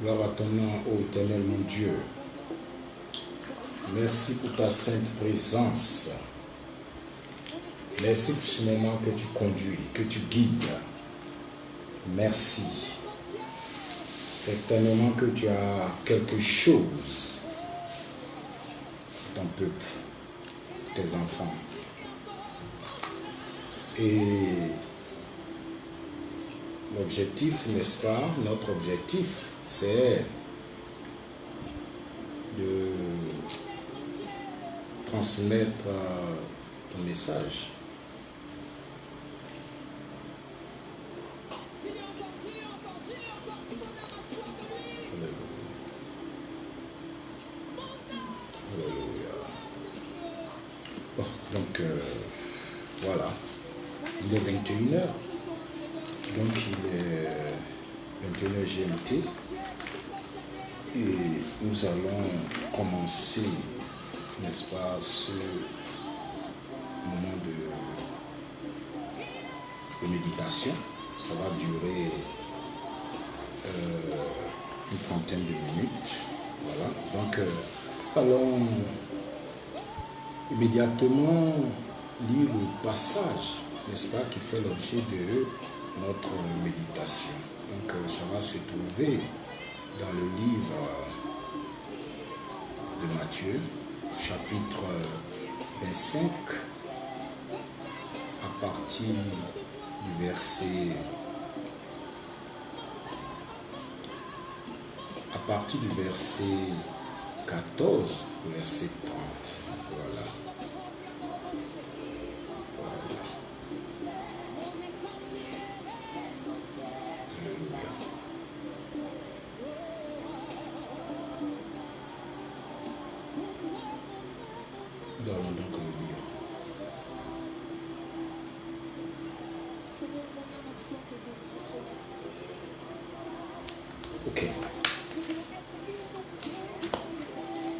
Gloire à ton nom, ô éternel mon Dieu. Merci pour ta sainte présence. Merci pour ce moment que tu conduis, que tu guides. Merci. Certainement que tu as quelque chose pour ton peuple, pour tes enfants. Et l'objectif, n'est-ce pas, notre objectif, c'est de transmettre ton message. Alléluia. Bon, donc, voilà. Il est 21h. Donc, il est 21h GMT. Et nous allons commencer, n'est-ce pas, ce moment de méditation. Ça va durer une trentaine de minutes. Voilà. Donc, allons immédiatement lire le passage, n'est-ce pas, qui fait l'objet de notre méditation. Donc, ça va se trouver dans le livre de Matthieu, chapitre 25, à partir du verset 14 au verset 30. Voilà. Alléluia. Nous allons donc le lire. Ok.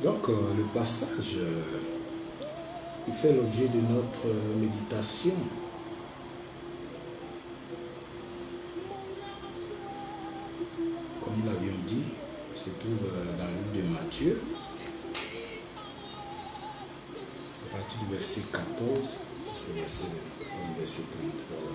Donc, le passage, il fait l'objet de notre méditation. Comme nous l'avions dit, se trouve dans le livre de Matthieu, à partir du verset 14 jusqu'au verset 30. Voilà.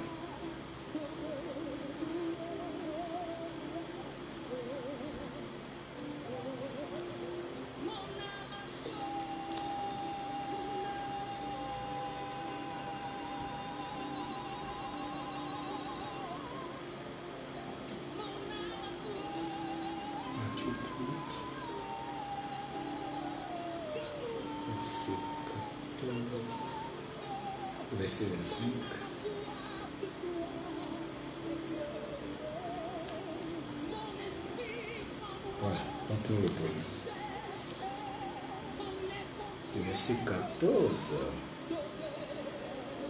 Matthieu 30, verset 14, verset 25. Voilà, donc nous le prenons. Le verset 14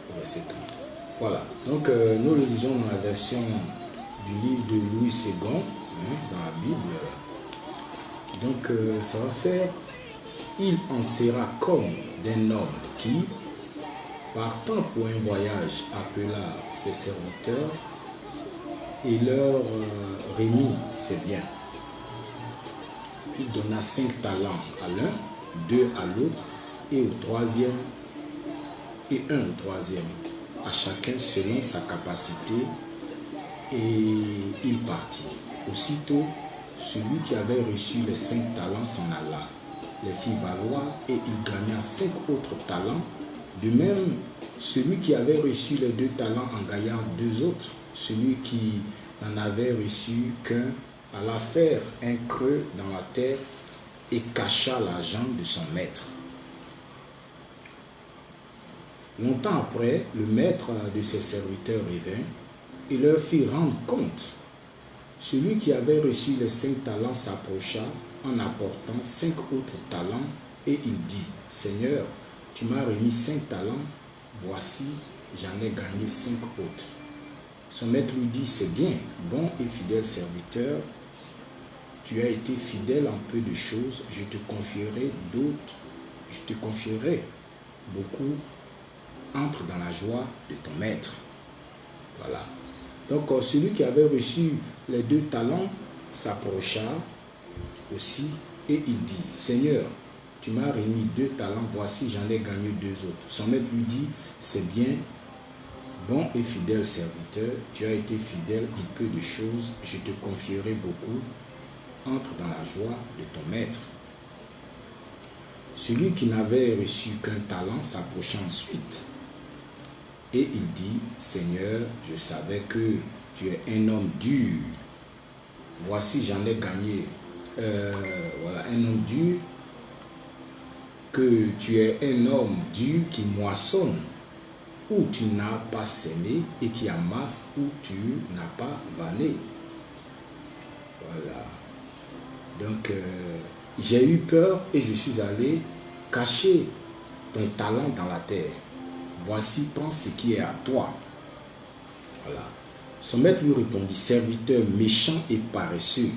au verset 30. Voilà, donc nous le lisons dans la version du livre de Louis II, dans la Bible. Donc ça va faire: il en sera comme d'un homme qui, partant pour un voyage, appela ses serviteurs et leur remit ses biens. Il donna 5 talents à l'un, 2 à l'autre, et au troisième, et un au troisième, à chacun selon sa capacité, et il partit. Aussitôt, celui qui avait reçu les 5 talents s'en alla, les fit valoir, et il gagna 5 autres talents. De même, celui qui avait reçu les 2 talents en gagna 2 autres. Celui qui n'en avait reçu qu'un alla faire un creux dans la terre et cacha l'argent de son maître. Longtemps après, le maître de ses serviteurs revint et leur fit rendre compte. Celui qui avait reçu les 5 talents s'approcha en apportant 5 autres talents et il dit: Seigneur, tu m'as remis 5 talents, voici, j'en ai gagné 5 autres. Son maître lui dit: c'est bien, bon et fidèle serviteur, tu as été fidèle en peu de choses, je te confierai d'autres, je te confierai beaucoup, entre dans la joie de ton maître. Voilà. Donc celui qui avait reçu les 2 talents s'approcha aussi et il dit, Seigneur, tu m'as remis 2 talents, voici j'en ai gagné 2 autres. Son maître lui dit, c'est bien, bon et fidèle serviteur, tu as été fidèle en peu de choses, je te confierai beaucoup, entre dans la joie de ton maître. Celui qui n'avait reçu qu'un talent s'approcha ensuite et il dit, Seigneur, je savais que tu es un homme dur, voici j'en ai gagné, voilà, un homme dur, que tu es un homme dur qui moissonne où tu n'as pas semé et qui amasse où tu n'as pas vanné. Voilà. Donc, j'ai eu peur et je suis allé cacher ton talent dans la terre. Voici, prends ce qui est à toi. Voilà. Son maître lui répondit, serviteur méchant et paresseux,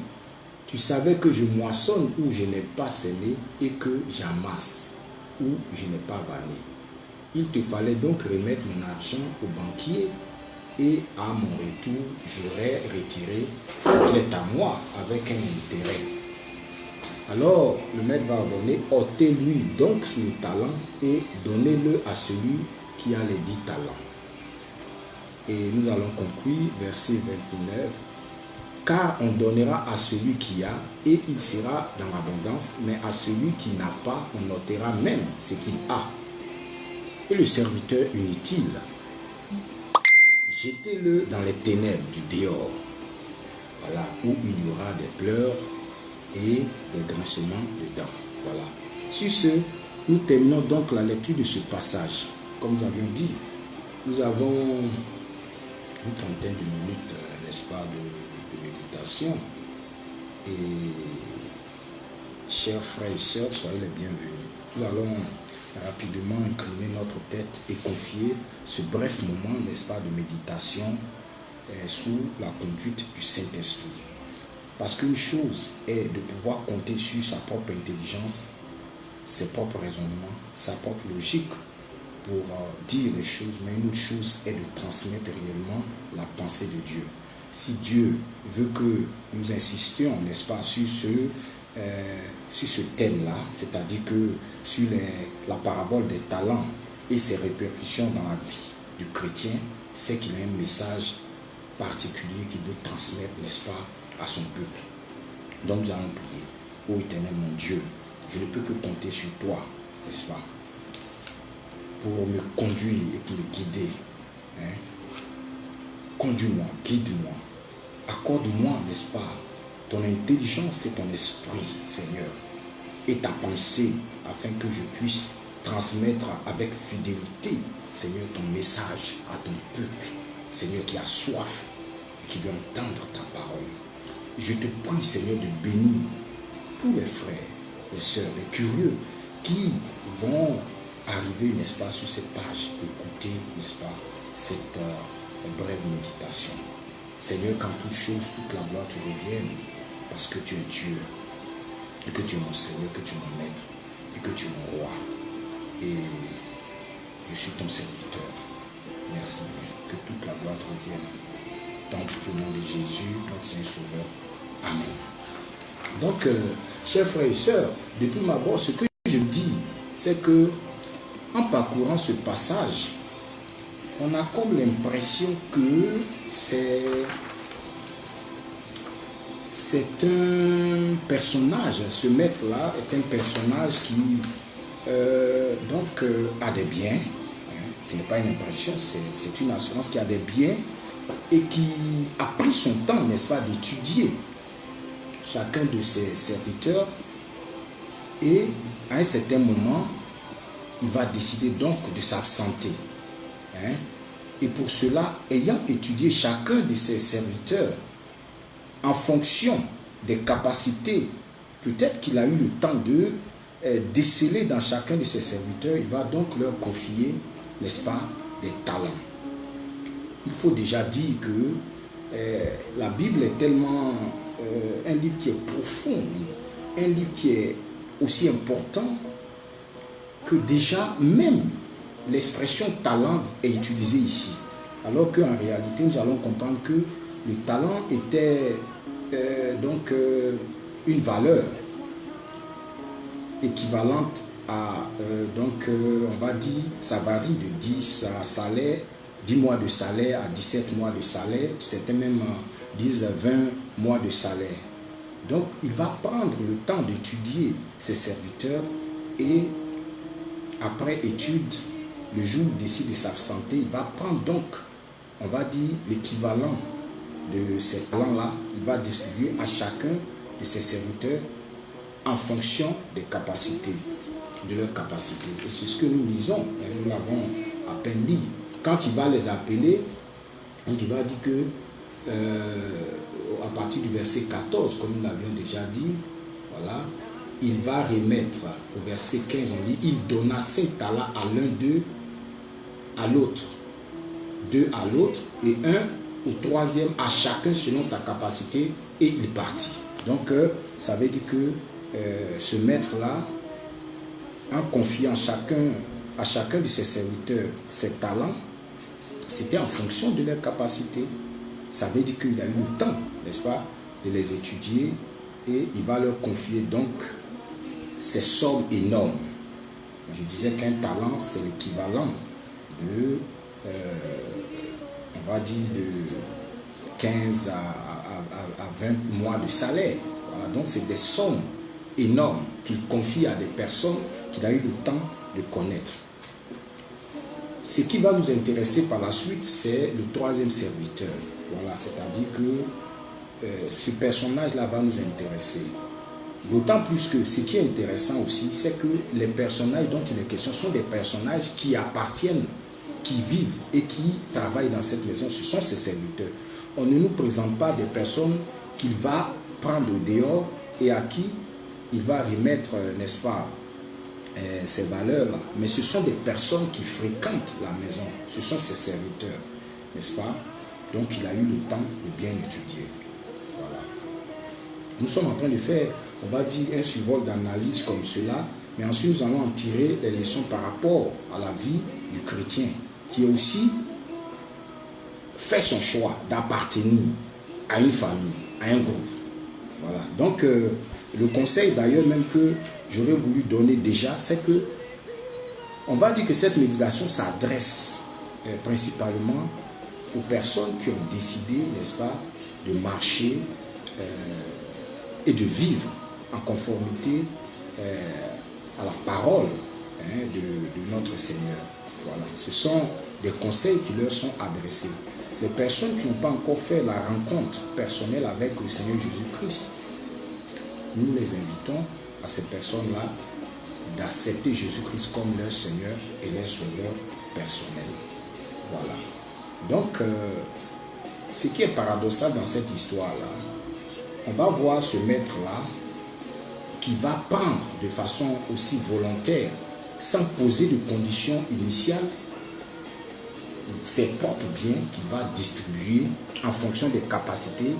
tu savais que je moissonne où je n'ai pas semé et que j'amasse où je n'ai pas vanné. Il te fallait donc remettre mon argent au banquier et à mon retour, j'aurais retiré ce qui est à moi avec un intérêt. Alors le maître va ordonner, ôtez-lui donc le talent et donnez-le à celui qui a les 10 talents. Et nous allons conclure, verset 29. Car on donnera à celui qui a, et il sera dans l'abondance, mais à celui qui n'a pas, on ôtera même ce qu'il a. Et le serviteur inutile, jetez-le dans les ténèbres du dehors, voilà, où il y aura des pleurs et des grincements de dents. Voilà. Sur ce, nous terminons donc la lecture de ce passage. Comme nous avions dit, nous avons une trentaine de minutes, n'est-ce pas, de méditation. Et chers frères et sœurs, soyez les bienvenus. Nous allons rapidement incliner notre tête et confier ce bref moment, n'est-ce pas, de méditation sous la conduite du Saint-Esprit. Parce qu'une chose est de pouvoir compter sur sa propre intelligence, ses propres raisonnements, sa propre logique pour dire les choses, mais une autre chose est de transmettre réellement la pensée de Dieu. Si Dieu veut que nous insistions, n'est-ce pas, sur ce thème-là, c'est-à-dire que sur la parabole des talents et ses répercussions dans la vie du chrétien, c'est qu'il a un message particulier qu'il veut transmettre, n'est-ce pas, à son peuple. Donc nous allons prier. Ô Éternel mon Dieu, je ne peux que compter sur toi, n'est-ce pas, pour me conduire et pour me guider. Conduis-moi, guide-moi, accorde-moi, n'est-ce pas, ton intelligence et ton esprit, Seigneur, et ta pensée, afin que je puisse transmettre avec fidélité, Seigneur, ton message à ton peuple, Seigneur, qui a soif et qui veut entendre ta parole. Je te prie, Seigneur, de bénir tous les frères, les sœurs, les curieux qui vont arriver, n'est-ce pas, sur cette page pour écouter, n'est-ce pas, cette brève méditation. Seigneur, qu'en toutes choses, toute la gloire te revienne, parce que tu es Dieu, et que tu es mon Seigneur, que tu es mon maître, et que tu es mon roi. Et je suis ton serviteur. Merci bien. Que toute la gloire te revienne. Dans le nom de Jésus, notre Saint Sauveur. Amen. Donc, chers frères et sœurs, depuis ma bord, ce que je dis, c'est que en parcourant ce passage, on a comme l'impression que c'est un personnage, ce maître-là est un personnage qui a des biens. Ce n'est pas une impression, c'est une assurance qui a des biens et qui a pris son temps, n'est-ce pas, d'étudier chacun de ses serviteurs, et à un certain moment, il va décider donc de s'absenter. Et pour cela, ayant étudié chacun de ses serviteurs, en fonction des capacités, peut-être qu'il a eu le temps de déceler dans chacun de ses serviteurs, il va donc leur confier, n'est-ce pas, des talents. Il faut déjà dire que la Bible est tellement un livre qui est profond, un livre qui est aussi important que déjà même l'expression talent est utilisée ici. Alors qu'en réalité, nous allons comprendre que le talent était une valeur équivalente à, on va dire, ça varie de 10 salaires, 10 mois de salaire à 17 mois de salaire, certains même disent 20 mois de salaire. Donc, il va prendre le temps d'étudier ses serviteurs et après étude, le jour où il décide de s'absenter, il va prendre donc, on va dire, l'équivalent de ces talents-là. Il va distribuer à chacun de ses serviteurs en fonction des capacités, de leurs capacités. Et c'est ce que nous lisons, et nous l'avons à peine dit. Quand il va les appeler, donc il va dire que à partir du verset 14, comme nous l'avions déjà dit, voilà, il va remettre au verset 15, on dit, il donna 5 talents à l'un d'eux, à l'autre, 2 à l'autre, et 1 au troisième, à chacun selon sa capacité, et il partit. Donc, ça veut dire que ce maître-là, en confiant à chacun de ses serviteurs ses talents, c'était en fonction de leurs capacités. Ça veut dire qu'il a eu le temps, n'est-ce pas, de les étudier et il va leur confier donc ces sommes énormes. Je disais qu'un talent, c'est l'équivalent de, on va dire, de 15 à 20 mois de salaire. Voilà, donc c'est des sommes énormes qu'il confie à des personnes qu'il a eu le temps de connaître. Ce qui va nous intéresser par la suite, c'est le troisième serviteur. Voilà, c'est-à-dire que ce personnage-là va nous intéresser. D'autant plus que ce qui est intéressant aussi, c'est que les personnages dont il est question sont des personnages qui appartiennent, qui vivent et qui travaillent dans cette maison. Ce sont ses serviteurs. On ne nous présente pas des personnes qu'il va prendre au dehors et à qui il va remettre, n'est-ce pas, ces valeurs-là. Mais ce sont des personnes qui fréquentent la maison. Ce sont ses serviteurs, n'est-ce pas? Donc il a eu le temps de bien étudier. Voilà. Nous sommes en train de faire, on va dire, un survol d'analyse comme cela, mais ensuite nous allons en tirer des leçons par rapport à la vie du chrétien, qui a aussi fait son choix d'appartenir à une famille, à un groupe. Voilà. Donc le conseil d'ailleurs même que j'aurais voulu donner déjà, c'est que on va dire que cette méditation s'adresse principalement aux personnes qui ont décidé, n'est-ce pas, de marcher et de vivre en conformité à la parole de notre Seigneur. Voilà. Ce sont des conseils qui leur sont adressés. Les personnes qui n'ont pas encore fait la rencontre personnelle avec le Seigneur Jésus-Christ, nous les invitons à ces personnes-là d'accepter Jésus-Christ comme leur Seigneur et leur Sauveur personnel. Voilà. Donc, ce qui est paradoxal dans cette histoire-là, on va voir ce maître-là qui va prendre de façon aussi volontaire, sans poser de conditions initiales, ses propres biens qu'il va distribuer en fonction des capacités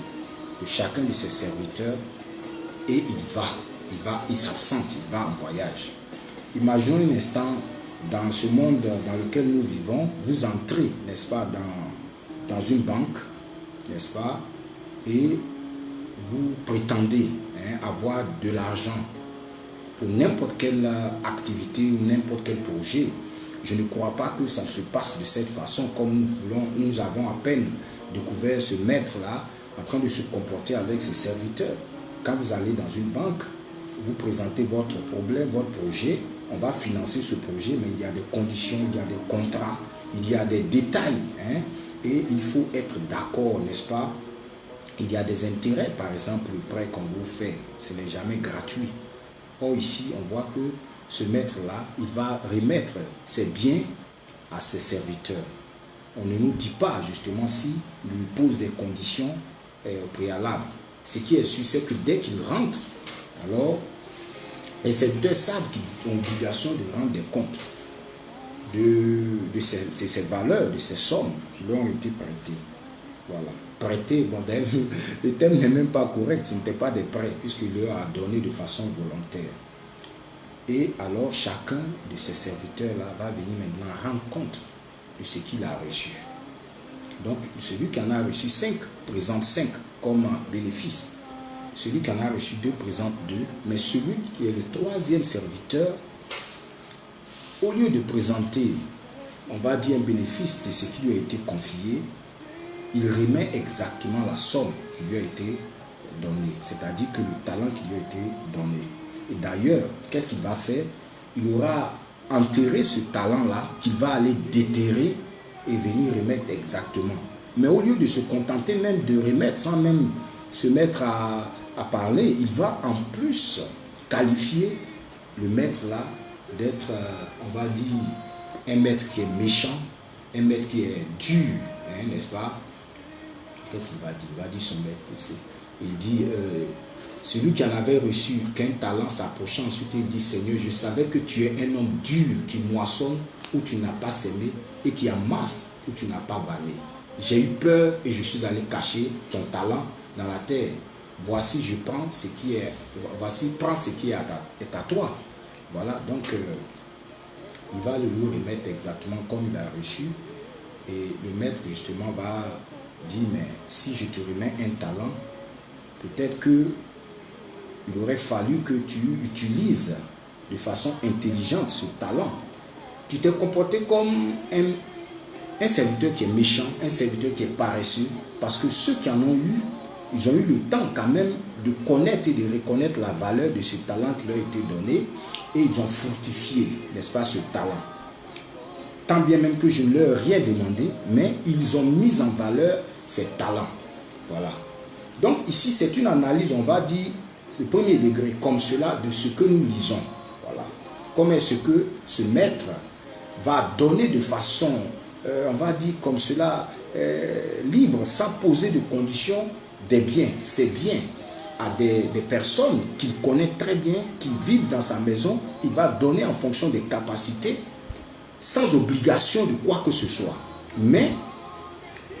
de chacun de ses serviteurs et il s'absente, il va en voyage. Imaginons un instant, dans ce monde dans lequel nous vivons, vous entrez, n'est-ce pas, dans une banque, n'est-ce pas, et vous prétendez avoir de l'argent pour n'importe quelle activité ou n'importe quel projet. Je ne crois pas que ça se passe de cette façon comme nous avons à peine découvert ce maître-là en train de se comporter avec ses serviteurs. Quand vous allez dans une banque, vous présentez votre problème, votre projet, on va financer ce projet, mais il y a des conditions, il y a des contrats, il y a des détails, et il faut être d'accord, n'est-ce pas? Il y a des intérêts, par exemple, le prêt qu'on vous fait, ce n'est jamais gratuit. Or ici, on voit que ce maître-là, il va remettre ses biens à ses serviteurs. On ne nous dit pas justement si il lui pose des conditions préalables. Ce qui est sûr, c'est que dès qu'il rentre, alors les serviteurs savent qu'ils ont l'obligation de rendre des comptes de ces valeurs, de ces sommes qui leur ont été prêtées. Voilà. Prêter, bon, le terme n'est même pas correct, ce n'était pas des prêts, puisqu'il leur a donné de façon volontaire. Et alors, chacun de ces serviteurs-là va venir maintenant rendre compte de ce qu'il a reçu. Donc, celui qui en a reçu 5 présente 5 comme bénéfice. celui qui en a reçu 2 présente 2, mais celui qui est le 3e serviteur, au lieu de présenter, on va dire, un bénéfice de ce qui lui a été confié, il remet exactement la somme qui lui a été donnée, c'est-à-dire que le talent qui lui a été donné. Et d'ailleurs, qu'est-ce qu'il va faire? Il aura enterré ce talent-là qu'il va aller déterrer et venir remettre exactement. Mais au lieu de se contenter même de remettre sans même se mettre à parler, il va en plus qualifier le maître là d'être, on va dire, un maître qui est méchant, un maître qui est dur, hein, n'est-ce pas? Qu'est-ce qu'il va dire? Il va dire son maître ici. Il dit, celui qui en avait reçu qu'un talent s'approchant, ensuite il dit, Seigneur, je savais que tu es un homme dur qui moissonne où tu n'as pas semé et qui amasse où tu n'as pas vanné. J'ai eu peur et je suis allé cacher ton talent dans la terre. Voici, je prends ce qui est, voici, prends ce qui est à toi. Voilà, donc il va le lui remettre exactement comme il a reçu. Et le maître justement va dire, mais si je te remets un talent, peut-être que il aurait fallu que tu utilises de façon intelligente ce talent. Tu t'es comporté comme un serviteur qui est méchant, un serviteur qui est paresseux, parce que ceux qui en ont eu, ils ont eu le temps quand même de connaître et de reconnaître la valeur de ce talent qui leur a été donné, et ils ont fructifié, n'est-ce pas, ce talent. Tant bien même que je ne leur ai rien demandé, mais ils ont mis en valeur ces talents. Voilà. Donc ici, c'est une analyse, on va dire, de premier degré, comme cela, de ce que nous lisons. Voilà. Comment est-ce que ce maître va donner de façon, on va dire comme cela, libre, sans poser de conditions, des biens, ses biens, à des personnes qu'il connaît très bien, qui vivent dans sa maison. Il va donner en fonction des capacités, sans obligation de quoi que ce soit. Mais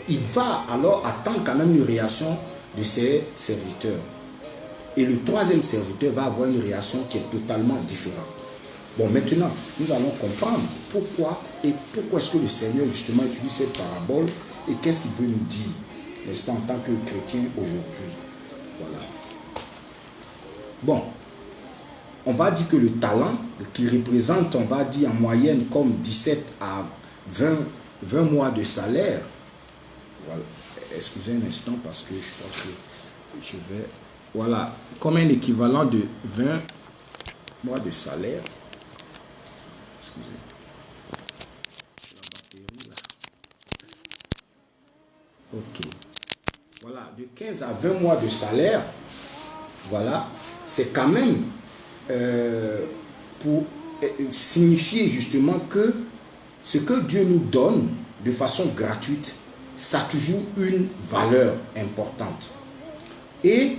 il va alors attendre quand même une réaction de ses serviteurs. Et le 3e serviteur va avoir une réaction qui est totalement différente. Bon, maintenant, nous allons comprendre pourquoi est-ce que le Seigneur justement utilise cette parabole et qu'est-ce qu'il veut nous dire, n'est-ce pas, en tant que chrétien aujourd'hui. Voilà. Bon, on va dire que le talent, qui représente, on va dire en moyenne comme 17 à 20 mois de salaire. Voilà. Excusez un instant parce que je crois que je vais... Voilà, comme un équivalent de 20 mois de salaire. Excusez. La batterie là. Ok. Voilà, de 15 à 20 mois de salaire. Voilà, c'est quand même pour signifier justement que ce que Dieu nous donne de façon gratuite, ça a toujours une valeur importante. Et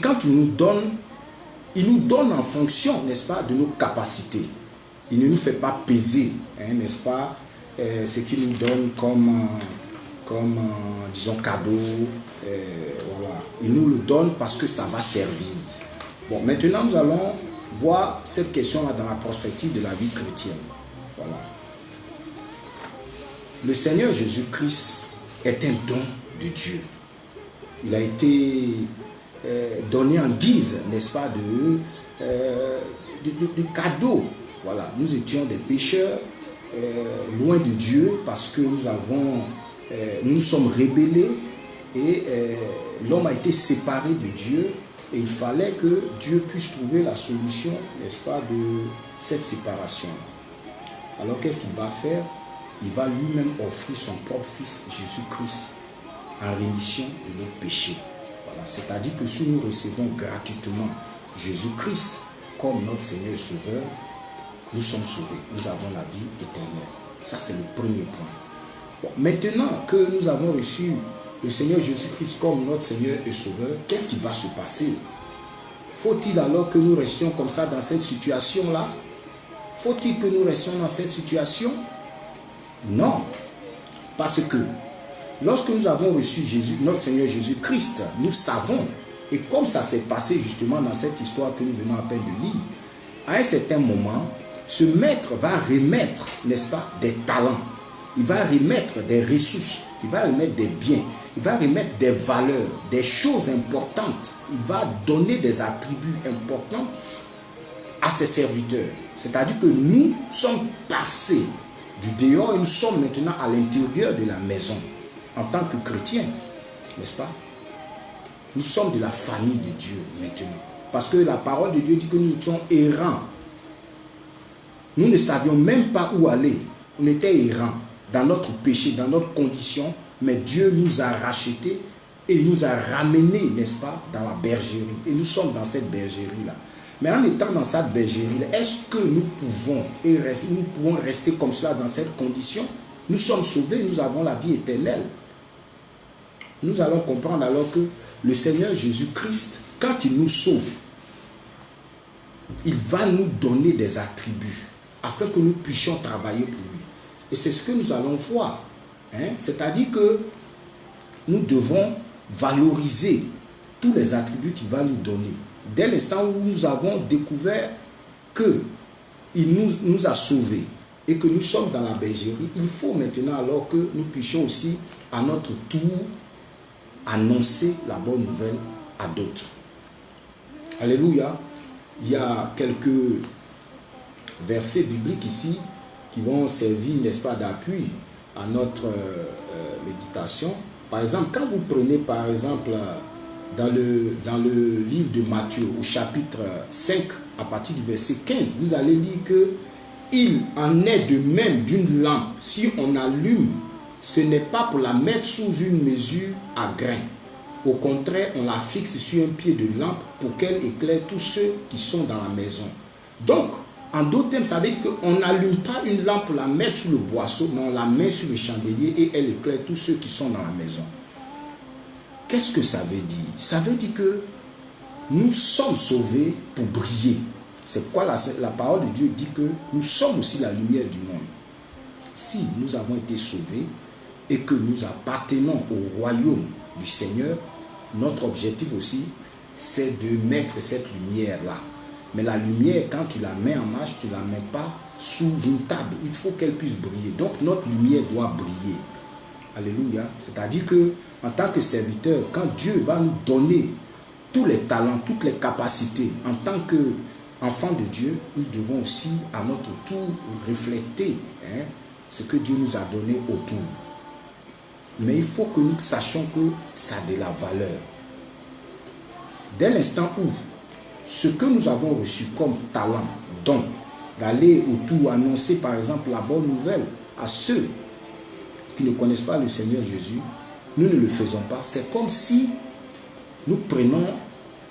quand il nous donne en fonction, n'est-ce pas, de nos capacités. Il ne nous fait pas peser, hein, n'est-ce pas, ce qu'il nous donne comme disons, cadeau. Voilà. Il nous le donne parce que ça va servir. Bon, maintenant, nous allons voir cette question-là dans la perspective de la vie chrétienne. Voilà. Le Seigneur Jésus-Christ est un don de Dieu. Il a été donné en guise, n'est-ce pas, de cadeau. Voilà, nous étions des pécheurs, loin de Dieu, parce que nous sommes rebellés et l'homme a été séparé de Dieu, et il fallait que Dieu puisse trouver la solution, n'est-ce pas, de cette séparation. Alors qu'est-ce qu'il va faire? Il va lui-même offrir son propre fils Jésus-Christ en rémission de nos péchés. Voilà. C'est-à-dire que si nous recevons gratuitement Jésus-Christ comme notre Seigneur et Sauveur, nous sommes sauvés, nous avons la vie éternelle. Ça, c'est le premier point. Bon, maintenant que nous avons reçu le Seigneur Jésus-Christ comme notre Seigneur et Sauveur, qu'est-ce qui va se passer? Faut-il alors que nous restions comme ça dans cette situation-là? Faut-il que nous restions dans cette situation? Non. Parce que lorsque nous avons reçu Jésus, notre Seigneur Jésus-Christ, nous savons, et comme ça s'est passé justement dans cette histoire que nous venons à peine de lire, à un certain moment, ce maître va remettre, n'est-ce pas, des talents. Il va remettre des ressources, il va remettre des biens. il va remettre des valeurs, des choses importantes. Il va donner des attributs importants à ses serviteurs. C'est-à-dire que nous sommes passés du dehors et nous sommes maintenant à l'intérieur de la maison en tant que chrétiens, n'est-ce pas? Nous sommes de la famille de Dieu maintenant. Parce que la parole de Dieu dit que nous étions errants. Nous ne savions même pas où aller. On était errants dans notre péché, dans notre condition. Mais Dieu nous a rachetés et nous a ramenés, n'est-ce pas, dans la bergerie. Et nous sommes dans cette bergerie-là. Mais en étant dans cette bergerie-là, est-ce que nous pouvons rester comme cela dans cette condition? Nous sommes sauvés, nous avons la vie éternelle. Nous allons comprendre alors que le Seigneur Jésus-Christ, quand il nous sauve, il va nous donner des attributs afin que nous puissions travailler pour lui. Et c'est ce que nous allons voir. C'est-à-dire que nous devons valoriser tous les attributs qu'il va nous donner. Dès l'instant où nous avons découvert qu'il nous a sauvés et que nous sommes dans la bergerie, il faut maintenant alors que nous puissions aussi à notre tour annoncer la bonne nouvelle à d'autres. Alléluia. Il y a quelques versets bibliques ici qui vont servir, n'est-ce pas, d'appui à notre méditation. Par exemple, quand vous prenez par exemple dans le livre de Matthieu au chapitre 5 à partir du verset 15, vous allez lire que il en est de même d'une lampe. Si on allume, ce n'est pas pour la mettre sous une mesure à grains. Au contraire, on la fixe sur un pied de lampe pour qu'elle éclaire tous ceux qui sont dans la maison. Donc, en d'autres termes, ça veut dire qu'on n'allume pas une lampe pour la mettre sous le boisseau, mais on la met sur le chandelier et elle éclaire tous ceux qui sont dans la maison. Qu'est-ce que ça veut dire? Ça veut dire que nous sommes sauvés pour briller. C'est pourquoi la parole de Dieu dit que nous sommes aussi la lumière du monde. Si nous avons été sauvés et que nous appartenons au royaume du Seigneur, notre objectif aussi, c'est de mettre cette lumière-là. Mais la lumière, quand tu la mets en marche, tu ne la mets pas sous une table. Il faut qu'elle puisse briller. Donc notre lumière doit briller. Alléluia. C'est-à-dire que en tant que serviteur, quand Dieu va nous donner tous les talents, toutes les capacités, en tant qu'enfant de Dieu, nous devons aussi à notre tour refléter ce que Dieu nous a donné autour. Mais il faut que nous sachions que ça a de la valeur. Dès l'instant où ce que nous avons reçu comme talent, don, d'aller autour annoncer par exemple la bonne nouvelle à ceux qui ne connaissent pas le Seigneur Jésus, nous ne le faisons pas. C'est comme si nous prenons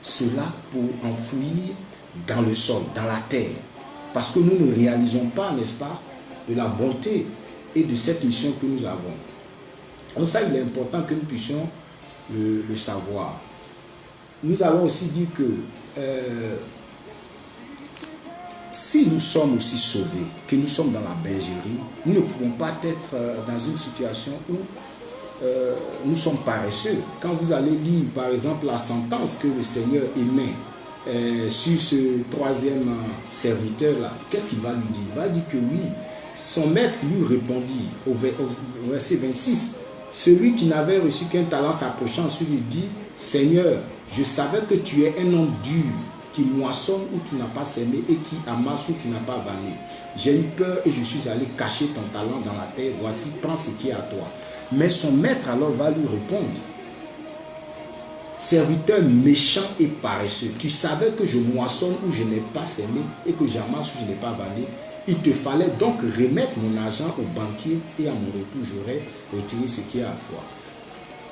cela pour enfouir dans le sol, dans la terre. Parce que nous ne réalisons pas, n'est-ce pas, de la bonté et de cette mission que nous avons. Donc ça, il est important que nous puissions le savoir. Nous avons aussi dit que si nous sommes aussi sauvés, que nous sommes dans la bergerie, nous ne pouvons pas être dans une situation où nous sommes paresseux. Quand vous allez lire, par exemple, la sentence que le Seigneur émet sur ce troisième serviteur-là, qu'est-ce qu'il va lui dire? Il va dire que oui, son maître lui répondit au verset 26. Celui qui n'avait reçu qu'un talent s'approchant ensuite lui dit, Seigneur, je savais que tu es un homme dur, qui moissonne où tu n'as pas semé et qui amasse où tu n'as pas vanné. J'ai eu peur et je suis allé cacher ton talent dans la terre. Voici, prends ce qui est à toi. Mais son maître alors va lui répondre, serviteur méchant et paresseux, tu savais que je moissonne où je n'ai pas semé et que j'amasse où je n'ai pas vanné. Il te fallait donc remettre mon argent au banquier et à mon retour, j'aurais retiré ce qui est à toi.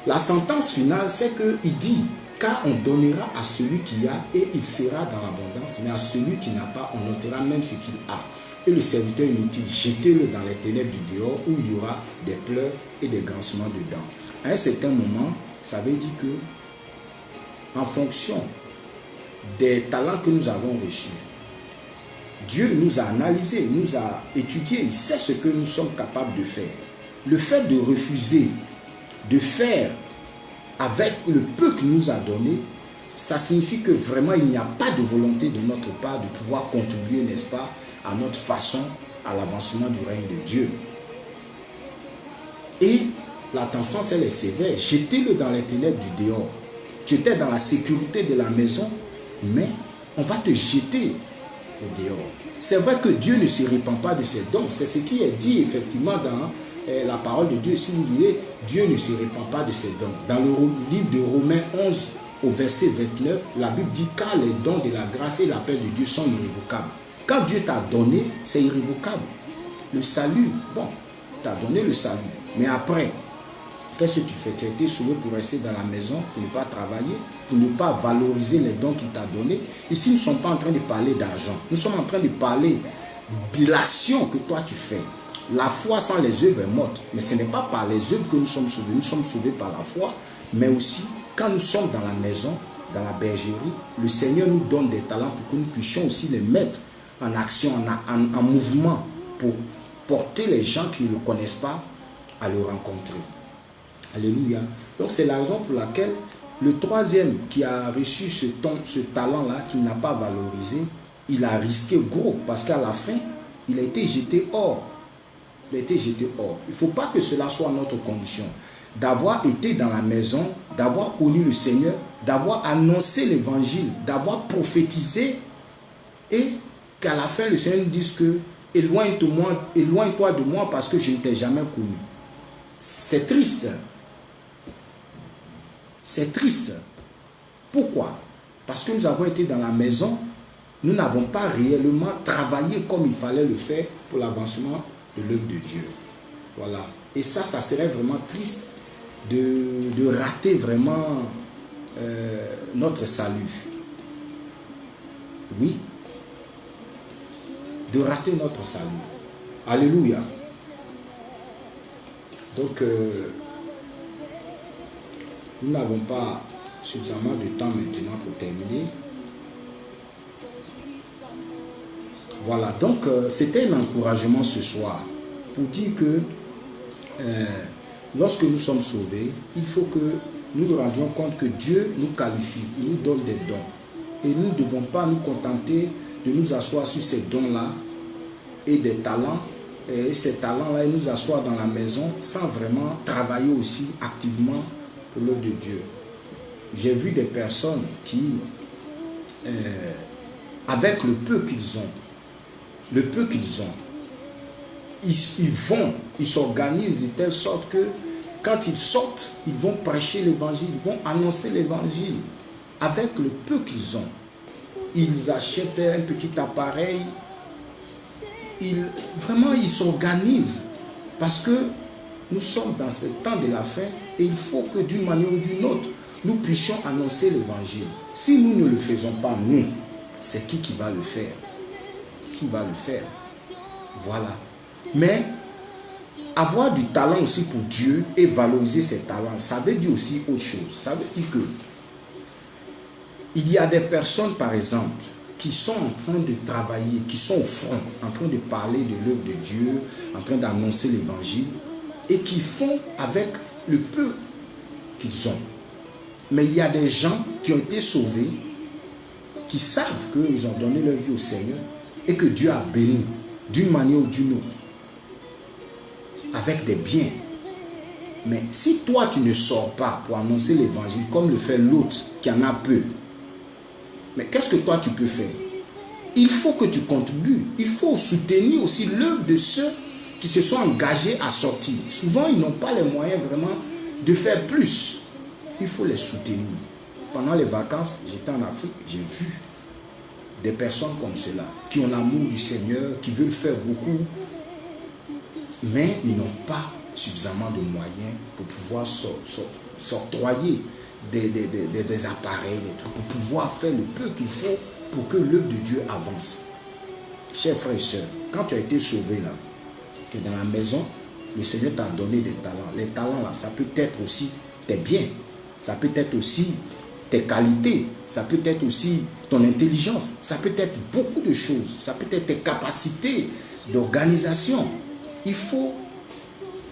La sentence finale, c'est qu'il dit, car on donnera à celui qui a et il sera dans l'abondance, mais à celui qui n'a pas, on ôtera même ce qu'il a. Et le serviteur inutile, jetez-le dans les ténèbres du dehors où il y aura des pleurs et des grincements de dents. À un certain moment, ça veut dire que, en fonction des talents que nous avons reçus, Dieu nous a analysés, nous a étudiés, il sait ce que nous sommes capables de faire. Le fait de refuser de faire avec le peu qu'il nous a donné, ça signifie que vraiment il n'y a pas de volonté de notre part de pouvoir contribuer, n'est-ce pas, à notre façon, à l'avancement du règne de Dieu. Et la sentence, elle est sévère. Jetez-le dans les ténèbres du dehors. Tu étais dans la sécurité de la maison, mais on va te jeter au dehors. C'est vrai que Dieu ne se répand pas de ses dons. C'est ce qui est dit effectivement dans la parole de Dieu. Si vous lisez, Dieu ne se répand pas de ses dons. Dans le livre de Romains 11, au verset 29, la Bible dit « Car les dons de la grâce et l'appel de Dieu sont irrévocables. » Quand Dieu t'a donné, c'est irrévocable. Le salut, bon, t'a donné le salut. Mais après, qu'est-ce que tu fais? Tu as été sauvé pour rester dans la maison, pour ne pas travailler, pour ne pas valoriser les dons qu'il t'a donnés. Ici, nous ne sommes pas en train de parler d'argent. Nous sommes en train de parler de l'action que toi tu fais. La foi sans les œuvres est morte. Mais ce n'est pas par les œuvres que nous sommes sauvés. Nous sommes sauvés par la foi, mais aussi quand nous sommes dans la maison, dans la bergerie, le Seigneur nous donne des talents pour que nous puissions aussi les mettre en action, en mouvement, pour porter les gens qui ne le connaissent pas à le rencontrer. Alléluia. Donc c'est la raison pour laquelle le troisième qui a reçu ce talent-là, qu'il n'a pas valorisé, il a risqué gros, parce qu'à la fin, il a été jeté hors. Il a été jeté hors. Il ne faut pas que cela soit notre condition. D'avoir été dans la maison, d'avoir connu le Seigneur, d'avoir annoncé l'évangile, d'avoir prophétisé, et qu'à la fin, le Seigneur nous dise que éloigne-toi de moi parce que je ne t'ai jamais connu. C'est triste. C'est triste. Pourquoi? Parce que nous avons été dans la maison, nous n'avons pas réellement travaillé comme il fallait le faire pour l'avancement de l'œuvre de Dieu. Voilà. Et ça serait vraiment triste de rater vraiment notre salut. Oui. De rater notre salut. Alléluia. Donc, nous n'avons pas suffisamment de temps maintenant pour terminer. Voilà, donc c'était un encouragement ce soir pour dire que lorsque nous sommes sauvés, il faut que nous nous rendions compte que Dieu nous qualifie, il nous donne des dons. Et nous ne devons pas nous contenter de nous asseoir sur ces dons-là et des talents, et ces talents-là, et nous asseoir dans la maison sans vraiment travailler aussi activement pour l'œuvre de Dieu. J'ai vu des personnes qui, avec le peu qu'ils ont, ils s'organisent de telle sorte que quand ils sortent, ils vont prêcher l'évangile, ils vont annoncer l'évangile avec le peu qu'ils ont. Ils achètent un petit appareil, vraiment ils s'organisent parce que nous sommes dans ce temps de la fin et il faut que d'une manière ou d'une autre, nous puissions annoncer l'évangile. Si nous ne le faisons pas, nous, c'est qui va le faire? Qui va le faire? Voilà. Mais avoir du talent aussi pour Dieu et valoriser ses talents, ça veut dire aussi autre chose. Ça veut dire que il y a des personnes, par exemple, qui sont en train de travailler, qui sont au front, en train de parler de l'œuvre de Dieu, en train d'annoncer l'évangile, et qui font avec le peu qu'ils ont. Mais il y a des gens qui ont été sauvés, qui savent qu'ils ont donné leur vie au Seigneur, et que Dieu a béni, d'une manière ou d'une autre, avec des biens. Mais si toi tu ne sors pas pour annoncer l'évangile, comme le fait l'autre qui en a peu, mais qu'est-ce que toi tu peux faire? Il faut que tu contribues. Il faut soutenir aussi l'œuvre de ceux qui se sont engagés à sortir. Souvent, ils n'ont pas les moyens vraiment de faire plus. Il faut les soutenir. Pendant les vacances, j'étais en Afrique, j'ai vu des personnes comme cela, qui ont l'amour du Seigneur, qui veulent faire beaucoup, mais ils n'ont pas suffisamment de moyens pour pouvoir s'octroyer des appareils, des trucs, pour pouvoir faire le peu qu'il faut pour que l'œuvre de Dieu avance. Chers frères et sœurs, quand tu as été sauvé là, tu es dans la maison, le Seigneur t'a donné des talents. Les talents là, ça peut être aussi tes biens, ça peut être aussi tes qualités, ça peut être aussi ton intelligence, ça peut être beaucoup de choses, ça peut être tes capacités d'organisation. Il faut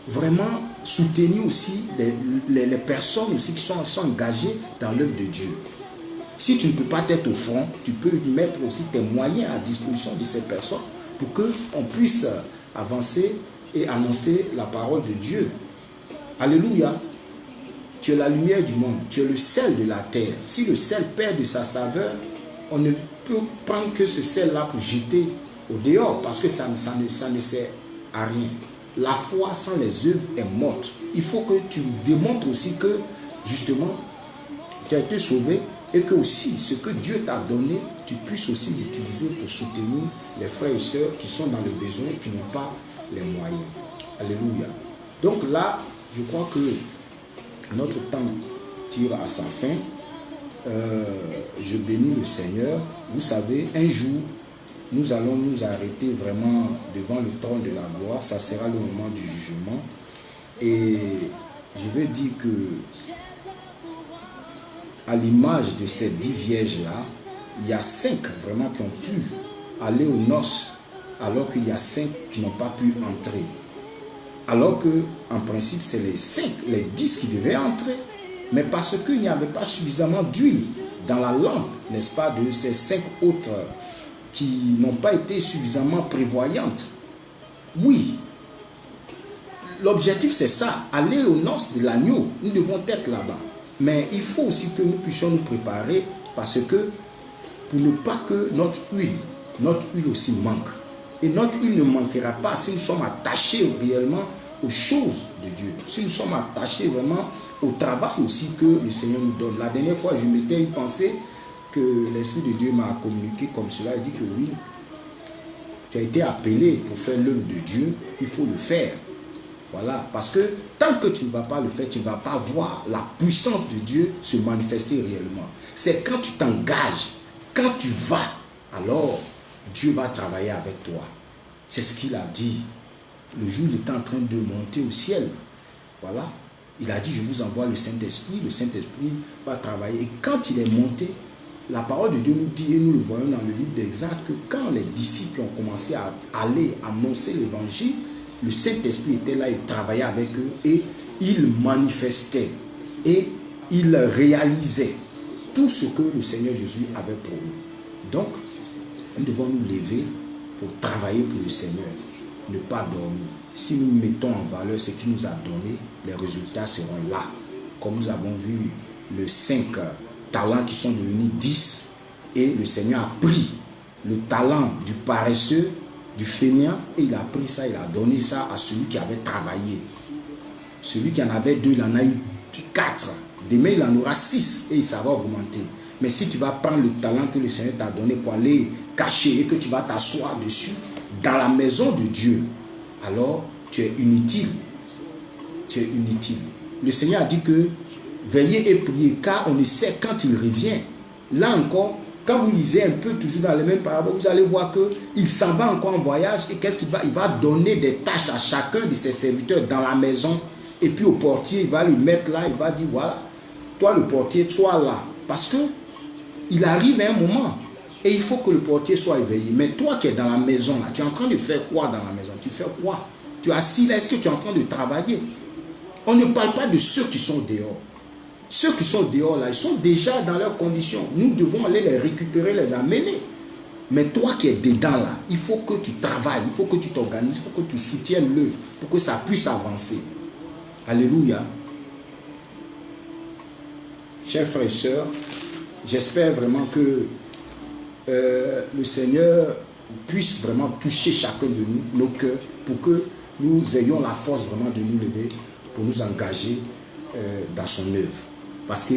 vraiment soutenir aussi les personnes aussi qui sont engagées dans l'œuvre de Dieu. Si tu ne peux pas être au front, tu peux mettre aussi tes moyens à disposition de ces personnes pour qu'on puisse avancer et annoncer la parole de Dieu. Alléluia. Tu es la lumière du monde, tu es le sel de la terre. Si le sel perd de sa saveur, on ne peut prendre que ce sel-là pour jeter au dehors, parce que ça ne sert à rien. La foi sans les œuvres est morte. Il faut que tu démontres aussi que, justement, tu as été sauvé et que aussi ce que Dieu t'a donné, tu puisses aussi l'utiliser pour soutenir les frères et sœurs qui sont dans le besoin et qui n'ont pas les moyens. Alléluia. Donc là, je crois que notre temps tire à sa fin. Je bénis le Seigneur. Vous savez, un jour, nous allons nous arrêter vraiment devant le trône de la gloire. Ça sera le moment du jugement. Et je vais dire que, à l'image de ces 10 vierges-là, il y a 5 vraiment qui ont pu aller aux noces, alors qu'il y a 5 qui n'ont pas pu entrer. Alors que, en principe, c'est les 10 qui devaient entrer. Mais parce qu'il n'y avait pas suffisamment d'huile dans la lampe, n'est-ce pas, de ces 5 autres qui n'ont pas été suffisamment prévoyantes. Oui, l'objectif c'est ça, aller aux noces de l'agneau. Nous devons être là-bas. Mais il faut aussi que nous puissions nous préparer, parce que, pour ne pas que notre huile aussi manque. Et notre huile ne manquera pas si nous sommes attachés réellement aux choses de Dieu. Si nous sommes attachés vraiment au travail aussi que le Seigneur nous donne. La dernière fois, je m'étais pensé que l'Esprit de Dieu m'a communiqué comme cela. Il dit que oui, tu as été appelé pour faire l'œuvre de Dieu, il faut le faire. Voilà, parce que tant que tu ne vas pas le faire, tu ne vas pas voir la puissance de Dieu se manifester réellement. C'est quand tu t'engages, quand tu vas, alors Dieu va travailler avec toi. C'est ce qu'il a dit. Le jour où il était en train de monter au ciel, voilà, il a dit, je vous envoie le Saint-Esprit va travailler. Et quand il est monté, la parole de Dieu nous dit, et nous le voyons dans le livre d'Exode, que quand les disciples ont commencé à aller annoncer l'évangile, le Saint-Esprit était là, il travaillait avec eux et il manifestait et il réalisait tout ce que le Seigneur Jésus avait promis. Donc, nous devons nous lever pour travailler pour le Seigneur, ne pas dormir. Si nous mettons en valeur ce qu'il nous a donné, les résultats seront là. Comme nous avons vu les 5 talents qui sont devenus 10, et le Seigneur a pris le talent du paresseux, du fainéant, et il a pris ça, il a donné ça à celui qui avait travaillé. Celui qui en avait 2, il en a eu 4. Demain, il en aura 6 et ça va augmenter. Mais si tu vas prendre le talent que le Seigneur t'a donné pour aller cacher et que tu vas t'asseoir dessus dans la maison de Dieu, alors tu es inutile. Tu es inutile. Le Seigneur a dit que veillez et priez, car on ne sait quand il revient. Là encore, quand vous lisez un peu toujours dans les mêmes paraboles, vous allez voir qu'il s'en va encore en voyage et qu'est-ce qu'il va? Il va donner des tâches à chacun de ses serviteurs dans la maison. Et puis au portier, il va le mettre là, il va dire voilà, toi le portier, sois là. Parce que il arrive à un moment et il faut que le portier soit éveillé. Mais toi qui es dans la maison là, tu es en train de faire quoi dans la maison? Tu fais quoi? Tu es assis là, est-ce que tu es en train de travailler? On ne parle pas de ceux qui sont dehors. Ceux qui sont dehors là, ils sont déjà dans leurs conditions. Nous devons aller les récupérer, les amener. Mais toi qui es dedans là, il faut que tu travailles, il faut que tu t'organises, il faut que tu soutiennes l'œuvre pour que ça puisse avancer. Alléluia. Chers frères et sœurs, j'espère vraiment que le Seigneur puisse vraiment toucher chacun de nous, nos cœurs, pour que nous ayons la force vraiment de nous lever, pour nous engager dans son œuvre. Parce que,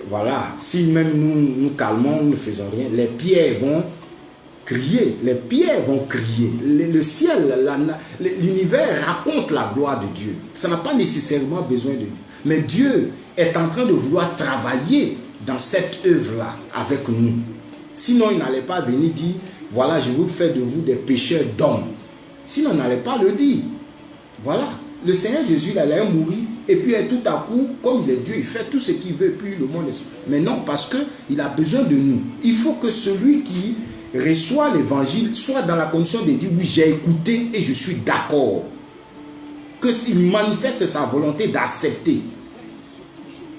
voilà, si même nous nous calmons, nous ne faisons rien, les pierres vont crier, les pierres vont crier. Le ciel, l'univers raconte la gloire de Dieu. Ça n'a pas nécessairement besoin de Dieu. Mais Dieu est en train de vouloir travailler dans cette œuvre-là avec nous. Sinon, il n'allait pas venir dire, voilà, je vous fais de vous des pécheurs d'hommes. Sinon, il n'allait pas le dire. Voilà. Le Seigneur Jésus, il allait mourir, et puis tout à coup, comme il est Dieu, il fait tout ce qu'il veut, puis le monde est... Mais non, parce qu'il a besoin de nous. Il faut que celui qui reçoit l'évangile soit dans la condition de dire, oui, j'ai écouté et je suis d'accord. Que s'il manifeste sa volonté d'accepter.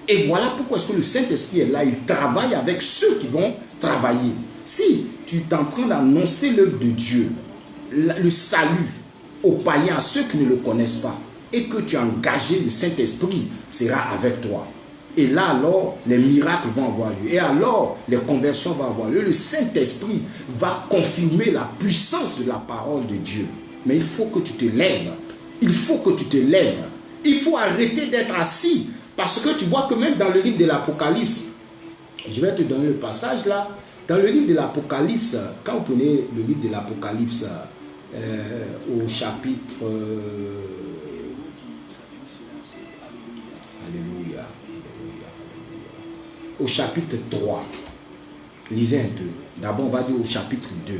Et voilà pourquoi est-ce que le Saint-Esprit est là, il travaille avec ceux qui vont travailler. Si tu es en train d'annoncer l'œuvre de Dieu, le salut aux païens, à ceux qui ne le connaissent pas, et que tu as engagé, le Saint-Esprit sera avec toi. Et là, alors, les miracles vont avoir lieu. Et alors, les conversions vont avoir lieu. Le Saint-Esprit va confirmer la puissance de la parole de Dieu. Mais il faut que tu te lèves. Il faut que tu te lèves. Il faut arrêter d'être assis. Parce que tu vois que même dans le livre de l'Apocalypse, je vais te donner le passage là. Dans le livre de l'Apocalypse, quand vous prenez le livre de l'Apocalypse au chapitre... Alléluia. Au chapitre 3, lisez un peu. D'abord, on va dire au chapitre 2,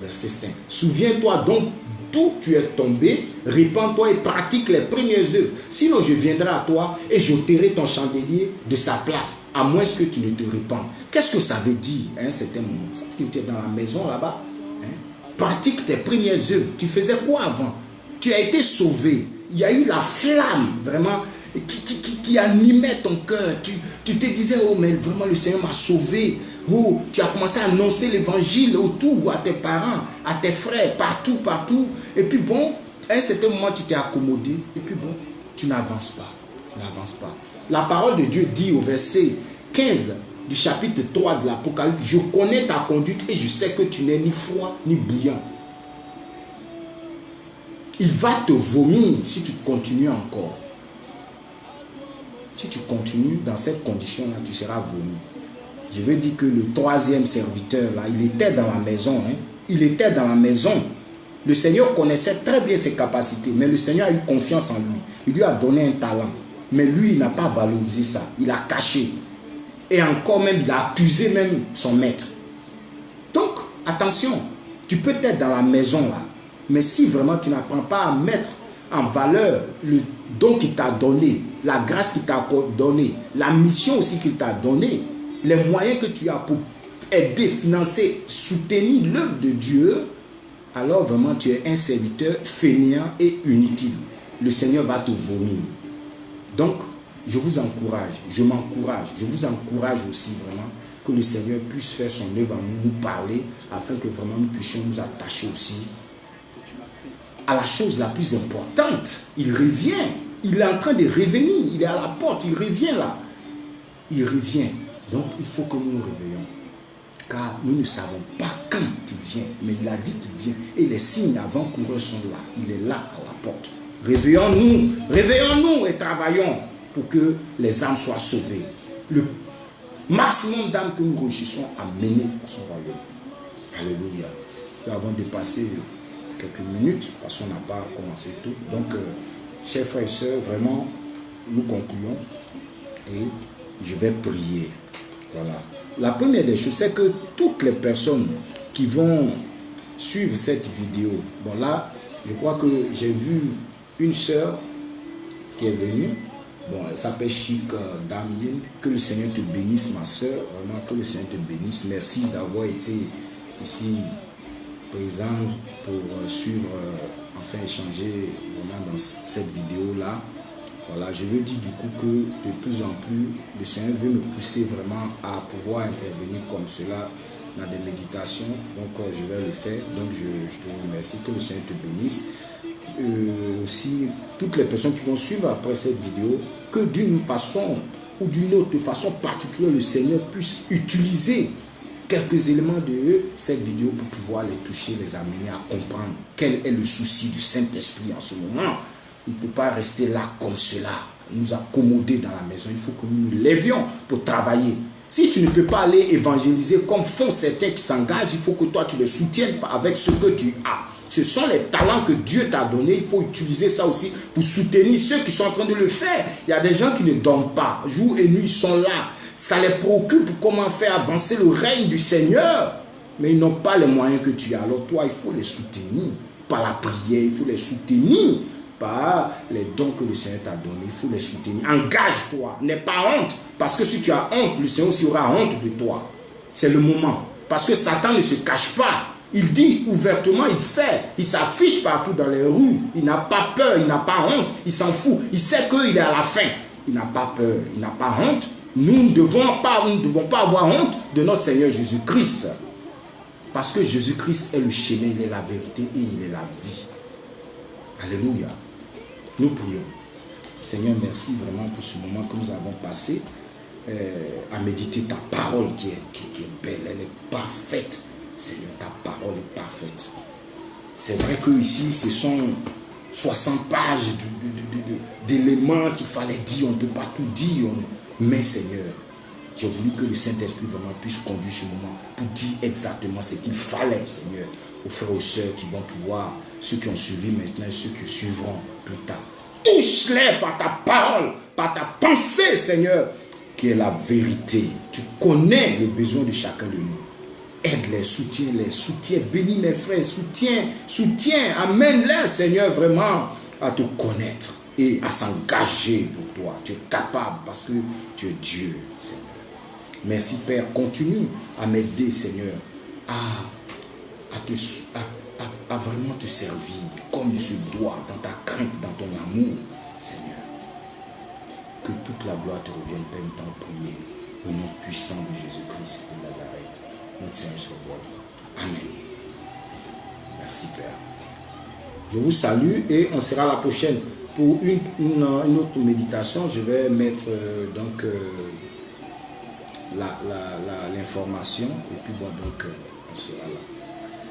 verset 5. Souviens-toi donc d'où tu es tombé, répands-toi et pratique les premières œuvres. Sinon, je viendrai à toi et j'ôterai ton chandelier de sa place, à moins que tu ne te répandes. Qu'est-ce que ça veut dire à un certain moment? Ça veut dire que tu es dans la maison là-bas. Pratique tes premières œuvres. Tu faisais quoi avant? Tu as été sauvé. Il y a eu la flamme, vraiment, qui animait ton cœur. Tu te disais, oh, mais vraiment, le Seigneur m'a sauvé. Oh, tu as commencé à annoncer l'évangile autour, à tes parents, à tes frères, partout, partout. Et puis bon, à un certain moment, tu t'es accommodé. Et puis bon, tu n'avances pas. Tu n'avances pas. La parole de Dieu dit au verset 15 du chapitre 3 de l'Apocalypse, je connais ta conduite et je sais que tu n'es ni froid ni bouillant. Il va te vomir si tu continues encore. Si tu continues dans cette condition-là, tu seras vomi. Je veux dire que le troisième serviteur, là, il était dans la maison. Il était dans la maison. Le Seigneur connaissait très bien ses capacités, mais le Seigneur a eu confiance en lui. Il lui a donné un talent. Mais lui, il n'a pas valorisé ça. Il a caché. Et encore même, il a accusé même son maître. Donc, attention, tu peux être dans la maison là. Mais si vraiment tu n'apprends pas à mettre en valeur le don qu'il t'a donné, la grâce qu'il t'a donnée, la mission aussi qu'il t'a donnée, les moyens que tu as pour aider, financer, soutenir l'œuvre de Dieu, alors vraiment tu es un serviteur fainéant et inutile. Le Seigneur va te vomir. Donc, je vous encourage, je m'encourage, je vous encourage aussi vraiment que le Seigneur puisse faire son œuvre en nous, nous parler, afin que vraiment nous puissions nous attacher aussi à la chose la plus importante. Il revient, il est en train de revenir, il est à la porte, il revient là. Il revient. Donc il faut que nous nous réveillons. Car nous ne savons pas quand il vient, mais il a dit qu'il vient. Et les signes avant-coureurs sont là. Il est là à la porte. Réveillons-nous, réveillons-nous et travaillons pour que les âmes soient sauvées. Le maximum d'âmes que nous réussissons à mener à son royaume. Alléluia. Nous avons dépassé quelques minutes parce qu'on n'a pas commencé tout. Donc, chers frères et sœurs, vraiment, nous concluons et je vais prier. Voilà. La première des choses, c'est que toutes les personnes qui vont suivre cette vidéo, bon là, je crois que j'ai vu une sœur qui est venue, bon, elle s'appelle Chic Damien, que le Seigneur te bénisse, ma sœur, vraiment que le Seigneur te bénisse. Merci d'avoir été ici présent pour suivre, enfin échanger vraiment dans cette vidéo-là. Voilà, je veux dire du coup que de plus en plus, le Seigneur veut me pousser vraiment à pouvoir intervenir comme cela dans des méditations. Donc je vais le faire. Donc je te remercie, que le Seigneur te bénisse. Aussi, toutes les personnes qui vont suivre après cette vidéo, que d'une façon ou d'une autre façon particulière, le Seigneur puisse utiliser quelques éléments de cette vidéo pour pouvoir les toucher, les amener à comprendre quel est le souci du Saint-Esprit en ce moment. On ne peut pas rester là comme cela, nous accommoder dans la maison. Il faut que nous nous lévions pour travailler. Si tu ne peux pas aller évangéliser comme font certains qui s'engagent, il faut que toi tu les soutiennes avec ce que tu as. Ce sont les talents que Dieu t'a donnés. Il faut utiliser ça aussi pour soutenir ceux qui sont en train de le faire. Il y a des gens qui ne dorment pas. Jour et nuit, ils sont là. Ça les préoccupe comment faire avancer le règne du Seigneur. Mais ils n'ont pas les moyens que tu as. Alors toi, il faut les soutenir par la prière. Il faut les soutenir par les dons que le Seigneur t'a donnés. Il faut les soutenir. Engage-toi. N'aie pas honte. Parce que si tu as honte, le Seigneur aussi aura honte de toi. C'est le moment. Parce que Satan ne se cache pas. Il dit ouvertement, il fait. Il s'affiche partout dans les rues. Il n'a pas peur, il n'a pas honte. Il s'en fout. Il sait qu'il est à la fin. Il n'a pas peur, il n'a pas honte. Nous ne devons pas avoir honte de notre Seigneur Jésus-Christ. Parce que Jésus-Christ est le chemin, il est la vérité et il est la vie. Alléluia. Nous prions. Seigneur, merci vraiment pour ce moment que nous avons passé à méditer ta parole qui est belle, elle est parfaite. Seigneur, ta parole est parfaite. C'est vrai que ici, ce sont 60 pages d'éléments qu'il fallait dire. On ne peut pas tout dire. Mais Seigneur, j'ai voulu que le Saint-Esprit vraiment puisse conduire ce moment pour dire exactement ce qu'il fallait, Seigneur, aux frères et aux sœurs qui vont pouvoir, ceux qui ont suivi maintenant et ceux qui suivront plus tard. Touche-les par ta parole, par ta pensée, Seigneur, qui est la vérité. Tu connais le besoin de chacun de nous. Aide-les, soutiens, bénis mes frères, soutiens, amène-les, Seigneur, vraiment à te connaître et à s'engager pour toi. Tu es capable parce que tu es Dieu, Seigneur. Merci, Père. Continue à m'aider, Seigneur, à vraiment te servir comme il se doit, dans ta crainte, dans ton amour, Seigneur. Que toute la gloire te revienne, Père, nous t'en prier, au nom puissant de Jésus-Christ de Nazareth, notre Seigneur Sauveur. Amen. Merci, Père. Je vous salue et on sera la prochaine. Pour une autre méditation, je vais mettre l'information et puis bon, donc on sera là.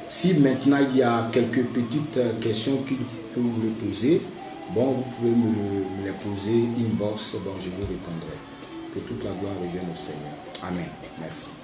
Si maintenant il y a quelques petites questions que vous voulez poser, bon, vous pouvez me les poser inbox, bon, je vous répondrai. Que toute la gloire revienne au Seigneur. Amen. Merci.